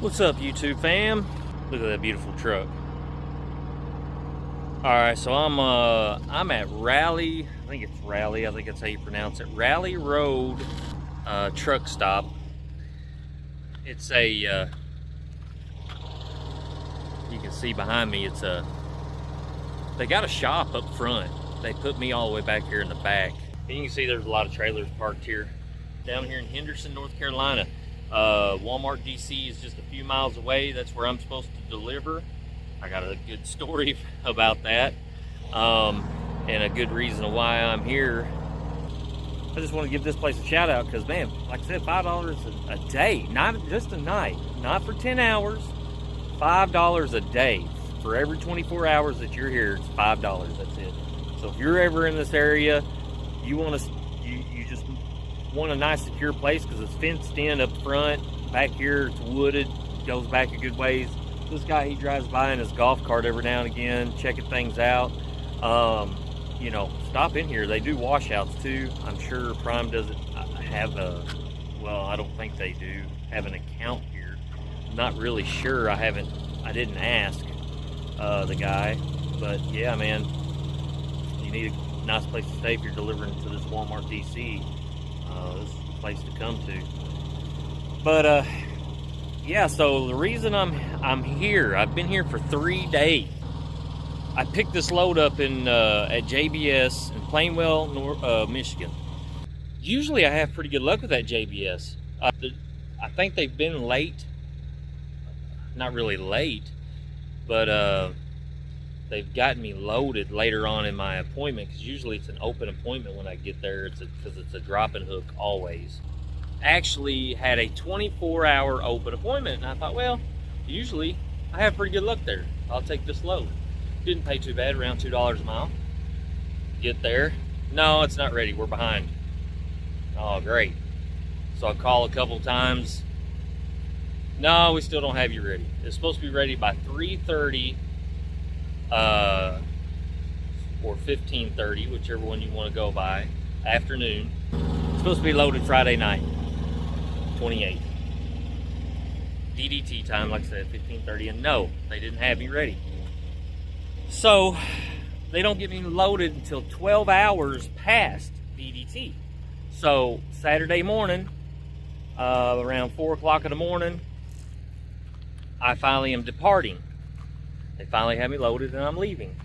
What's up, YouTube fam? Look at that beautiful truck. All right, so I'm at Rally. I think it's Rally. I think that's how you pronounce it. Rally Road truck stop. It's a. You can see behind me. It's a. They got a shop up front. They put me all the way back here in the back, and you can see there's a lot of trailers parked here. Down here in Henderson, North Carolina. Walmart DC is just a few miles away. That's where I'm supposed to deliver. I got a good story about that, and a good reason why I'm here. I just want to give this place a shout out because, man, like I said, $5 a day, not just a night, not for 10 hours, $5 a day. For every 24 hours that you're here, it's $5. That's it. So if you're ever in this area, you want to, you just want a nice secure place because it's fenced in up front. Back here it's wooded, goes back a good ways. This guy, he drives by in his golf cart every now and again, checking things out. You know, stop in here. They do washouts too. I'm sure Prime doesn't have a, well, I don't think they do have an account here. I'm not really sure. I didn't ask the guy, but yeah, man, you need a nice place to stay if you're delivering to this Walmart DC. This is the place to come to. But yeah, so the reason I'm here, I've been here for 3 days. I picked this load up in at JBS in Plainwell, Michigan. Usually I have pretty good luck with that JBS. I think they've been late. Not really late, but they've gotten me loaded later on in my appointment, because usually it's an open appointment when I get there. Because it's a drop and hook always. Actually had a 24-hour open appointment, and I thought, well, usually I have pretty good luck there. I'll take this load. Didn't pay too bad, around $2 a mile. Get there. No, it's not ready. We're behind. Oh, great. So I call a couple times. No, we still don't have you ready. It's supposed to be ready by 3:30 or 15:30, whichever one you want to go by, afternoon. It's supposed to be loaded Friday night, 28th. DDT time, like I said, 15:30, and no, they didn't have me ready. So they don't get me loaded until 12 hours past DDT. So Saturday morning, around 4 o'clock in the morning, I finally am departing. They finally have me loaded and I'm leaving.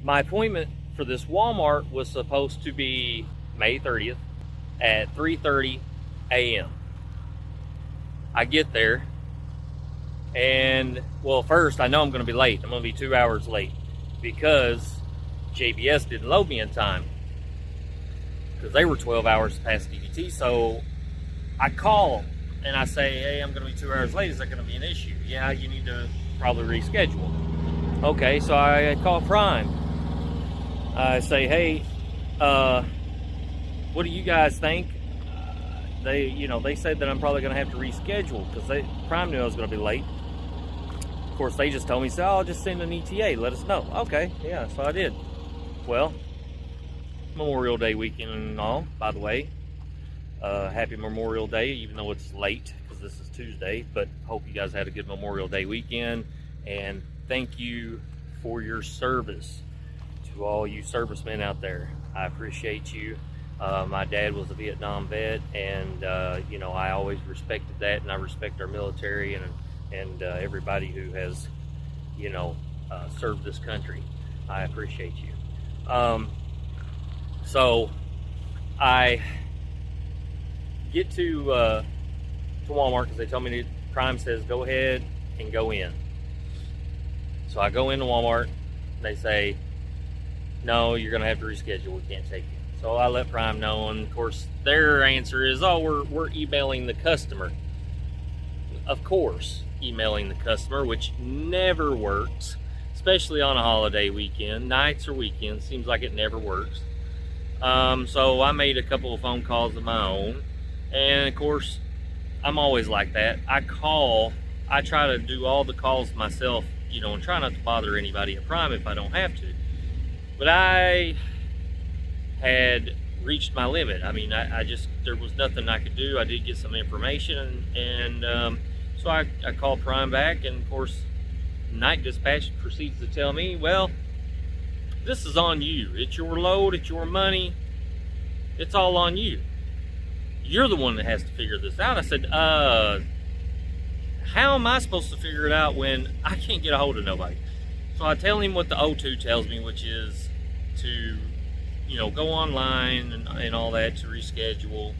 My appointment for this Walmart was supposed to be May 30th at 3:30 a.m. I get there, and well, first I know I'm going to be late. I'm going to be 2 hours late because JBS didn't load me in time because they were 12 hours past DDT. So I call and I say, hey, I'm going to be 2 hours late. Is that going to be an issue? Yeah, you need to probably reschedule. Okay, so I call Prime. I say, hey, what do you guys think? They said that I'm probably going to have to reschedule because Prime knew I was going to be late. Of course, they just told me, so I'll just send an ETA, let us know. Okay, yeah, so I did. Well, Memorial Day weekend and all, by the way. Happy Memorial Day, even though it's late because this is Tuesday, but hope you guys had a good Memorial Day weekend, and thank you for your service to all you servicemen out there. I appreciate you. My dad was a Vietnam vet, and I always respected that, and I respect our military and everybody who has served this country. I appreciate you. So I get to Walmart because they told me Prime says go ahead and go in. So I go into Walmart. They say, no, you're going to have to reschedule. We can't take you. So I let Prime know, and of course their answer is, oh, we're emailing the customer. Of course, emailing the customer, which never works, especially on a holiday weekend. Nights or weekends, seems like it never works. So I made a couple of phone calls of my own, and of course I'm always like that. I try to do all the calls myself, and try not to bother anybody at Prime if I don't have to. But I had reached my limit. I mean, I just, there was nothing I could do. I did get some information, and so I called Prime back, and of course, night dispatch proceeds to tell me, well, this is on you. It's your load, it's your money, it's all on you. You're the one that has to figure this out. I said, how am I supposed to figure it out when I can't get a hold of nobody? So I tell him what the O2 tells me, which is to, you know, go online and all that to reschedule.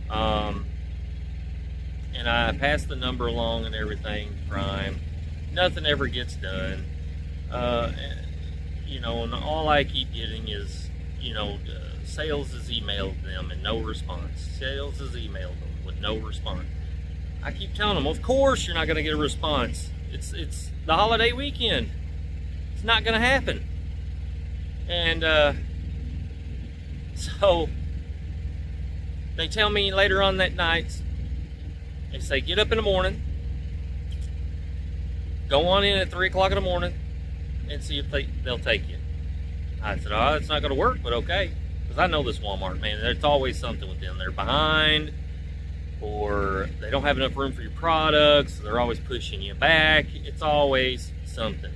And I pass the number along and everything, Prime. Nothing ever gets done. You know, and all I keep getting is, you know, sales has emailed them and no response. Sales has emailed them with no response. I keep telling them, of course you're not going to get a response. It's the holiday weekend. It's not going to happen. And so they tell me later on that night, they say, get up in the morning, go on in at 3 o'clock in the morning, and see if they'll take you. I said, oh, it's not going to work, but okay. Because I know this Walmart, man. There's always something with them. They're behind, or they don't have enough room for your products. So they're always pushing you back. It's always something.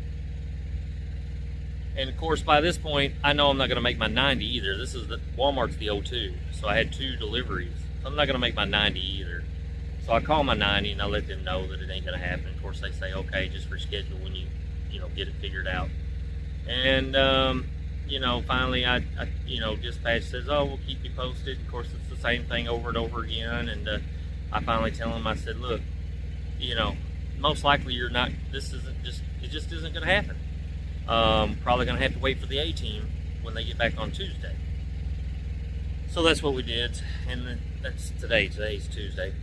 And of course, by this point, I know I'm not going to make my 90 either. This is Walmart's the O2, so I had 2 deliveries. So I'm not going to make my 90 either. So I call my 90 and I let them know that it ain't going to happen. Of course, they say, okay, just reschedule when you know, get it figured out. And you know, finally, I you know, dispatch says, oh, we'll keep you posted. Of course, it's the same thing over and over again. And I finally tell them, I said, look, you know, most likely you're not. This isn't just. It just isn't going to happen. Probably going to have to wait for the A-team when they get back on Tuesday. So that's what we did, and that's today. Today's Tuesday.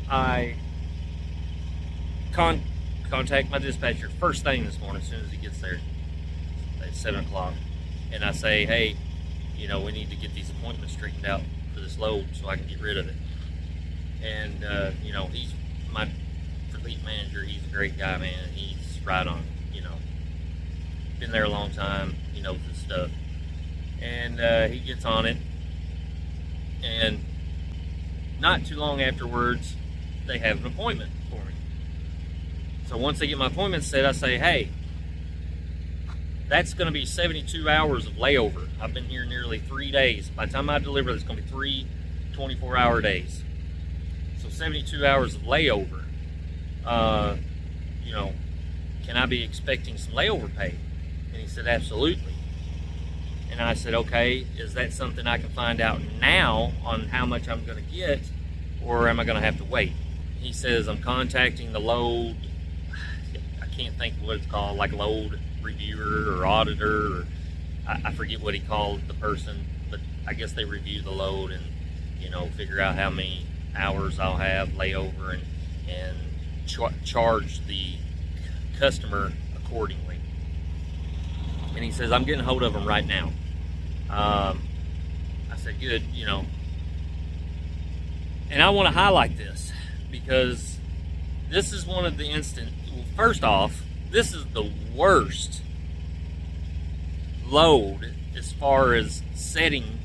I contact my dispatcher first thing this morning as soon as he gets there at 7 o'clock, and I say, hey, you know, we need to get these appointments straightened out for this load so I can get rid of it. And you know, he's my fleet manager. He's a great guy, man. He's right on. You know, been there a long time. He knows his stuff, and he gets on it. And not too long afterwards, they have an appointment for me. So once they get my appointment set, I say, hey, that's going to be 72 hours of layover. I've been here nearly 3 days. By the time I deliver, there's going to be 3 24-hour days. So 72 hours of layover. You know, can I be expecting some layover pay? And he said, absolutely. And I said, okay, is that something I can find out now on how much I'm going to get, or am I going to have to wait? He says, I'm contacting the load, I can't think what it's called, like load reviewer or auditor, or I forget what he called the person, but I guess they review the load and, you know, figure out how many hours I'll have layover and charge the customer accordingly. And he says, I'm getting a hold of him right now. I said, good, you know. And I want to highlight this because this is one of the well, first off, this is the worst load as far as setting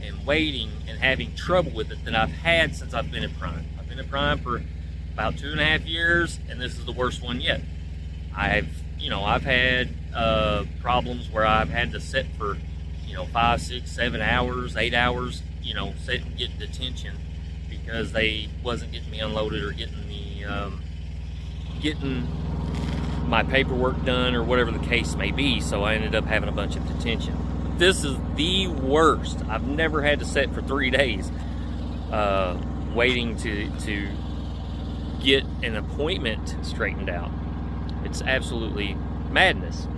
and waiting and having trouble with it that I've had since I've been at Prime. I've been at Prime for about 2.5 years, and this is the worst one yet. I've had problems where I've had to sit for, 5, 6, 7 hours, 8 hours, sit and get detention because they wasn't getting me unloaded or getting my paperwork done or whatever the case may be. So I ended up having a bunch of detention. This is the worst. I've never had to sit for 3 days waiting to get an appointment straightened out. It's absolutely madness.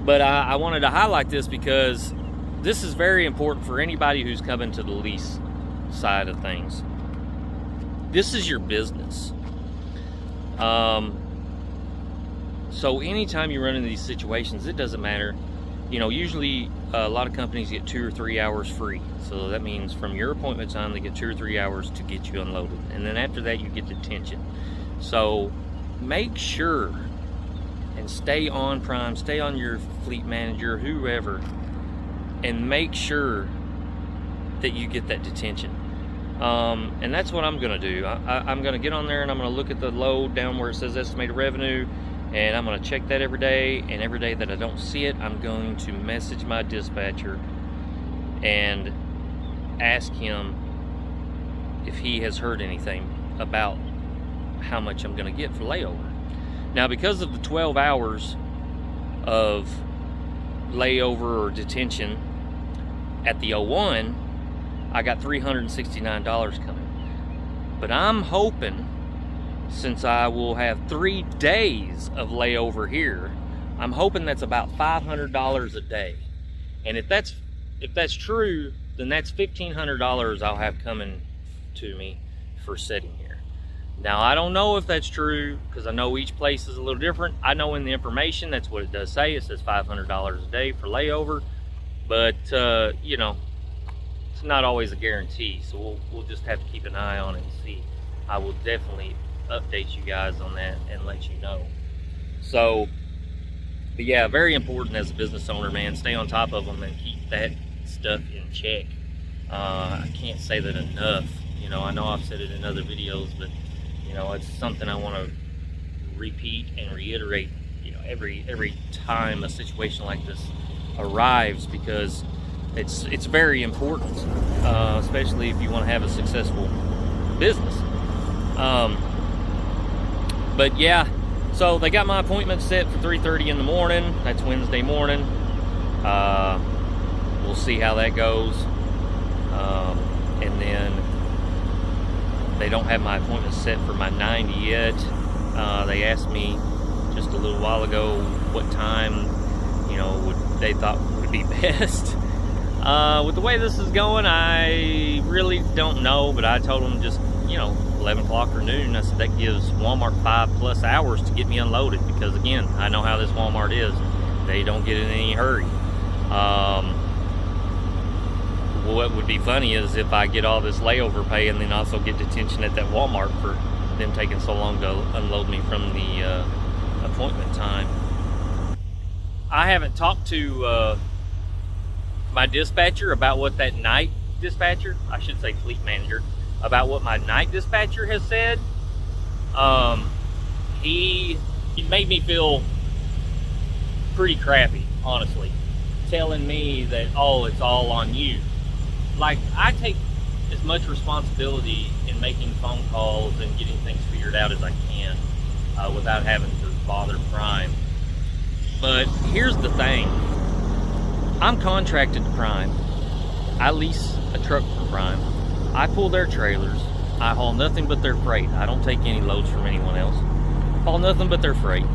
But I wanted to highlight this because this is very important for anybody who's coming to the lease side of things. This is your business. So anytime you run into these situations, it doesn't matter. Usually a lot of companies get 2 or 3 hours free. So that means from your appointment time, they get 2 or 3 hours to get you unloaded. And then after that, you get detention. So make sure and stay on Prime, stay on your fleet manager, whoever, and make sure that you get that detention. And that's what I'm gonna do. I'm gonna get on there and I'm gonna look at the load down where it says estimated revenue, and I'm gonna check that every day, and every day that I don't see it, I'm going to message my dispatcher and ask him if he has heard anything about how much I'm gonna get for layover. Now, because of the 12 hours of layover or detention at the 01, I got $369 coming. But I'm hoping, since I will have 3 days of layover here, I'm hoping that's about $500 a day. And if that's true, then that's $1,500 I'll have coming to me for sitting here. Now, I don't know if that's true, because I know each place is a little different. I know in the information, that's what it does say. It says $500 a day for layover. But, you know, it's not always a guarantee. So we'll just have to keep an eye on it and see. I will definitely update you guys on that and let you know. So, but yeah, very important as a business owner, man. Stay on top of them and keep that stuff in check. I can't say that enough. You know, I know I've said it in other videos, but you know, it's something I want to repeat and reiterate, you know, every time a situation like this arrives, because it's very important, especially if you want to have a successful business. But yeah, so they got my appointment set for 3:30 in the morning. That's Wednesday morning. We'll see how that goes. And then they don't have my appointment set for my 90 yet. They asked me just a little while ago what time, you know, they thought would be best. With the way this is going, I really don't know, but I told them just, you know, 11 o'clock or noon. I said that gives Walmart 5+ hours to get me unloaded, because again, I know how this Walmart is. They don't get in any hurry. What would be funny is if I get all this layover pay and then also get detention at that Walmart for them taking so long to unload me from the appointment time. I haven't talked to my dispatcher about what that night dispatcher, I should say fleet manager, about what my night dispatcher has said. He made me feel pretty crappy, honestly, telling me that, oh, it's all on you. Like, I take as much responsibility in making phone calls and getting things figured out as I can, without having to bother Prime. But here's the thing. I'm contracted to Prime. I lease a truck from Prime. I pull their trailers. I haul nothing but their freight. I don't take any loads from anyone else. Haul nothing but their freight.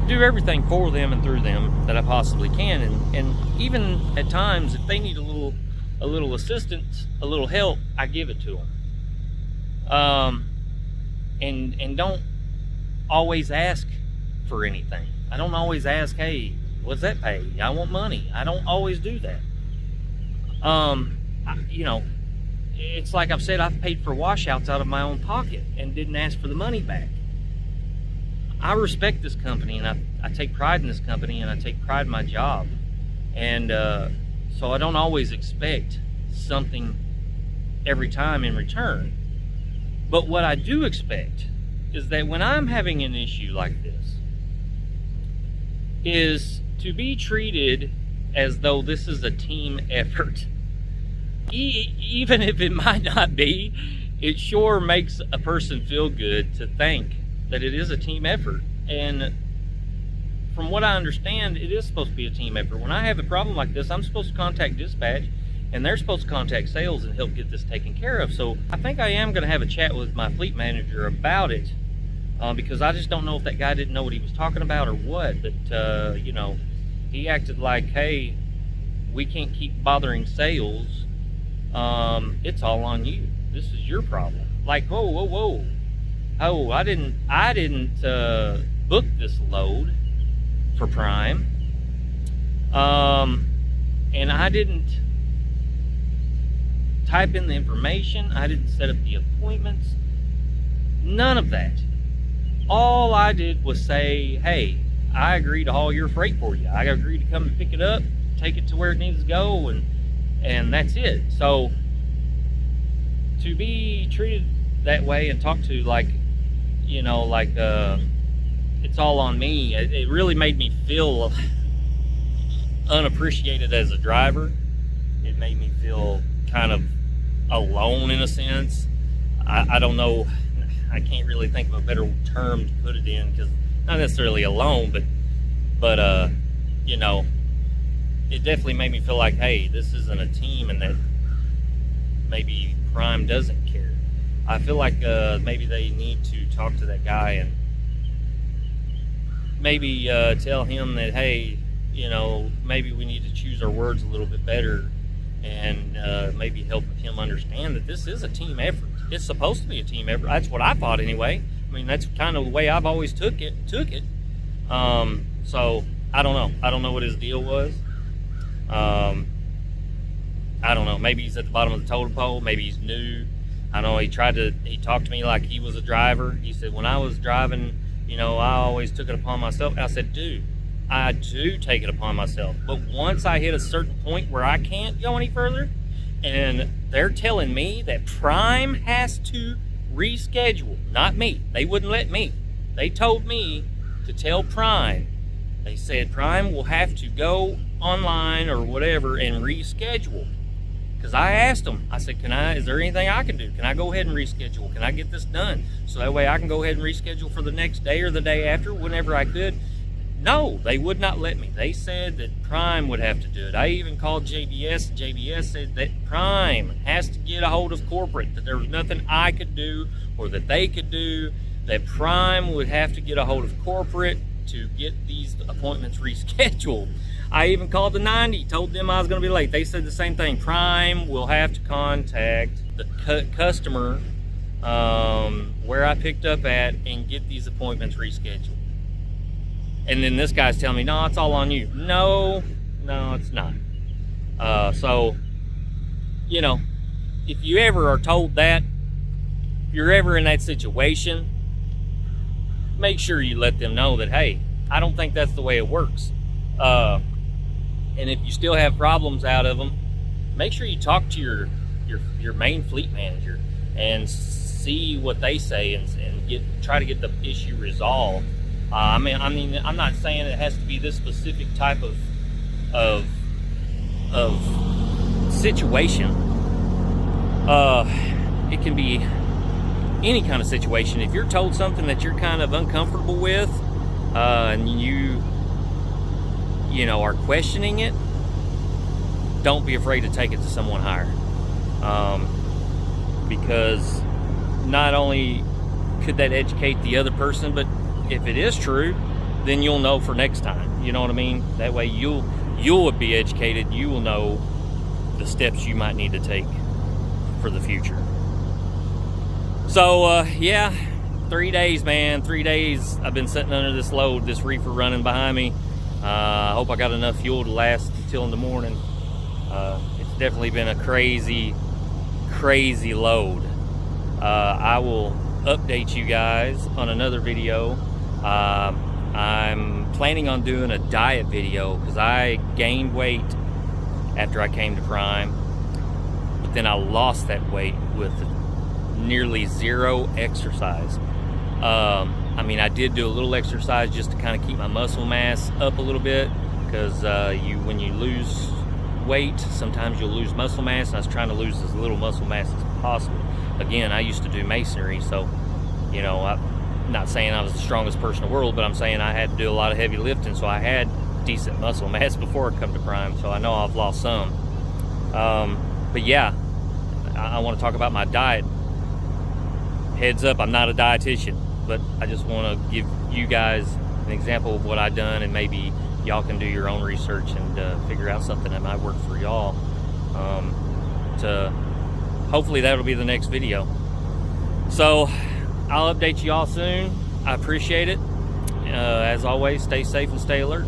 Do everything for them and through them that I possibly can. And even at times, if they need a little assistance, a little help, I give it to them. And don't always ask for anything. I don't always ask, hey, what's that pay? I want money. I don't always do that. You know, it's like I've said, I've paid for washouts out of my own pocket and didn't ask for the money back. I respect this company, and I take pride in this company, and I take pride in my job. And so I don't always expect something every time in return. But what I do expect is that when I'm having an issue like this, is to be treated as though this is a team effort. Even if it might not be, it sure makes a person feel good to think that it is a team effort. And from what I understand, it is supposed to be a team effort. When I have a problem like this, I'm supposed to contact dispatch, and they're supposed to contact sales and help get this taken care of. So I think I am going to have a chat with my fleet manager about it, because I just don't know if that guy didn't know what he was talking about or what. But, you know, he acted like, hey, we can't keep bothering sales. It's all on you. This is your problem. Like, whoa, whoa, whoa. Oh, I didn't book this load for Prime. And I didn't type in the information. I didn't set up the appointments. None of that. All I did was say, hey, I agree to haul your freight for you. I agree to come and pick it up, take it to where it needs to go, and and that's it. So to be treated that way and talked to like, you know, like it's all on me, it really made me feel unappreciated as a driver. It made me feel kind of alone in a sense. I don't know, I can't really think of a better term to put it in, because not necessarily alone, but you know, it definitely made me feel like, hey, this isn't a team, and that maybe Prime doesn't care. I feel like maybe they need to talk to that guy and maybe tell him that, hey, you know, maybe we need to choose our words a little bit better, and maybe help him understand that this is a team effort. It's supposed to be a team effort. That's what I thought anyway. I mean, that's kind of the way I've always took it. So I don't know. I don't know what his deal was. I don't know. Maybe he's at the bottom of the totem pole. Maybe he's new. I know he talked to me like he was a driver. He said, when I was driving, you know, I always took it upon myself. And I said, dude, I do take it upon myself. But once I hit a certain point where I can't go any further, and they're telling me that Prime has to reschedule, not me. They wouldn't let me. They told me to tell Prime. They said Prime will have to go online or whatever and reschedule. Because I asked them, I said, is there anything I can do? Can I go ahead and reschedule? Can I get this done? So that way I can go ahead and reschedule for the next day or the day after, whenever I could. No, they would not let me. They said that Prime would have to do it. I even called JBS, and JBS said that Prime has to get a hold of corporate, that there was nothing I could do or that they could do, that Prime would have to get a hold of corporate to get these appointments rescheduled. I even called the 90, told them I was going to be late. They said the same thing. Prime will have to contact the customer where I picked up at and get these appointments rescheduled. And then this guy's telling me, no, it's all on you. No, it's not. So, you know, if you ever are told that, if you're ever in that situation, make sure you let them know that, hey, I don't think that's the way it works. And if you still have problems out of them, make sure you talk to your main fleet manager and see what they say, and try to get the issue resolved. I mean, I'm not saying it has to be this specific type of situation. It can be any kind of situation. If you're told something that you're kind of uncomfortable with, and you know, are questioning it, don't be afraid to take it to someone higher. Because not only could that educate the other person, but if it is true, then you'll know for next time. You know what I mean? That way you'll be educated. You will know the steps you might need to take for the future. So yeah, 3 days, man. 3 days I've been sitting under this load, this reefer running behind me. I hope I got enough fuel to last until in the morning. It's definitely been a crazy load. I will update you guys on another video. I'm planning on doing a diet video because I gained weight after I came to Prime, but then I lost that weight with nearly zero exercise. I mean, I did do a little exercise just to kind of keep my muscle mass up a little bit, because when you lose weight, sometimes you'll lose muscle mass, and I was trying to lose as little muscle mass as possible. Again, I used to do masonry, so, you know, I'm not saying I was the strongest person in the world, but I'm saying I had to do a lot of heavy lifting, so I had decent muscle mass before I come to Prime, so I know I've lost some. But yeah, I want to talk about my diet. Heads up, I'm not a dietitian, but I just want to give you guys an example of what I've done, and maybe y'all can do your own research and figure out something that might work for y'all. Hopefully that'll be the next video. So I'll update you all soon. I appreciate it. As always, stay safe and stay alert.